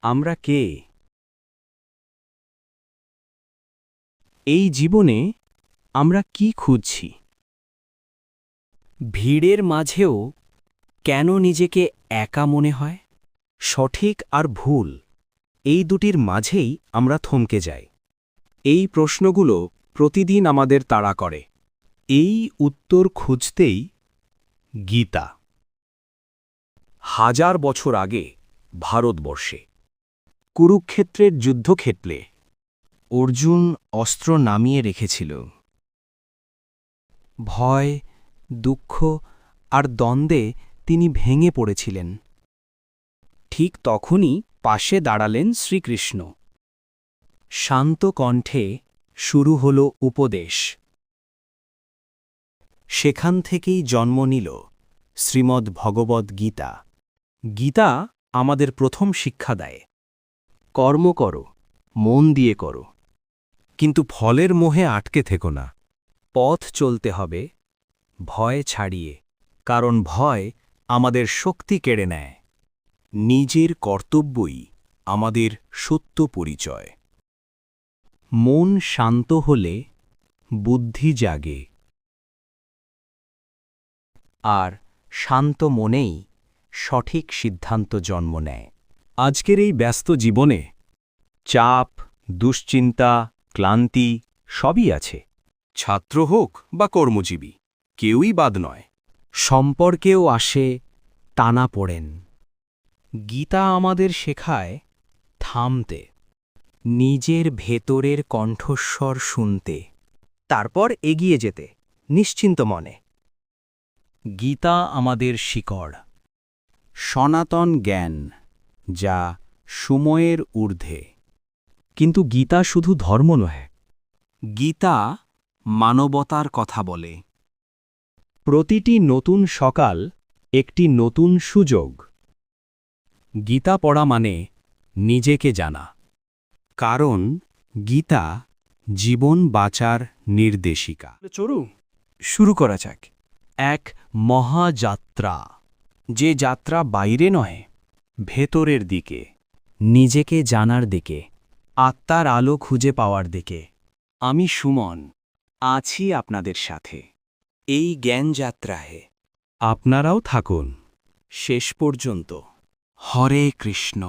আমরা কে? এই জীবনে আমরা কি খুঁজছি? ভিড়ের মাঝেও কেন নিজেকে একা মনে হয়? সঠিক আর ভুল এই দুটির মাঝেই আমরা থমকে যাই। এই প্রশ্নগুলো প্রতিদিন আমাদের তাড়া করে। এই উত্তর খুঁজতেই গীতা। 1000 বছর আগে ভারতবর্ষে কুরুক্ষেত্রের যুদ্ধক্ষেত্রে অর্জুন অস্ত্র নামিয়ে রেখেছিল। ভয়, দুঃখ আর দ্বন্দ্বে তিনি ভেঙে পড়েছিলেন। ঠিক তখনই পাশে দাঁড়ালেন শ্রীকৃষ্ণ। শান্ত কণ্ঠে শুরু হল উপদেশ। সেখান থেকেই জন্ম নিল শ্রীমদ্ ভগবদ্ গীতা। গীতা আমাদের প্রথম শিক্ষা দেয়, কর্ম করো, মন দিয়ে করো, কিন্তু ফলের মোহে আটকে থেকো না। পথ চলতে হবে ভয় ছাড়িয়ে, কারণ ভয় আমাদের শক্তি কেড়ে নেয়। নিজের কর্তব্যই আমাদের সত্য পরিচয়। মন শান্ত হলে বুদ্ধি জাগে, আর শান্ত মনেই সঠিক সিদ্ধান্ত জন্ম নেয়। আজকের এই ব্যস্ত জীবনে চাপ, দুশ্চিন্তা, ক্লান্তি সবই আছে। ছাত্র হোক বা কর্মজীবী, কেউই বাদ নয়। সম্পর্কেও আসে টানাপোড়েন। গীতা আমাদের শেখায় থামতে, নিজের ভেতরের কণ্ঠস্বর শুনতে, তারপর এগিয়ে যেতে নিশ্চিন্ত মনে। গীতা আমাদের শিকড়, সনাতন জ্ঞান যা সময়ের ঊর্ধ্বে। কিন্তু গীতা শুধু ধর্ম নয়, গীতা মানবতার কথা বলে। প্রতিটি নতুন সকাল একটি নতুন সুযোগ। গীতা পড়া মানে নিজেকে জানা, কারণ গীতা জীবন বাঁচার নির্দেশিকা। শুরু করা যাক এক মহাযাত্রা, যে যাত্রা বাইরে নয়, ভেতরের দিকে, নিজেকে জানার দিকে, আত্মার আলো খুঁজে পাওয়ার দিকে। আমি সুমন, আছি আপনাদের সাথে এই জ্ঞানযাত্রায়। আপনারাও থাকুন শেষ পর্যন্ত। হরে কৃষ্ণ।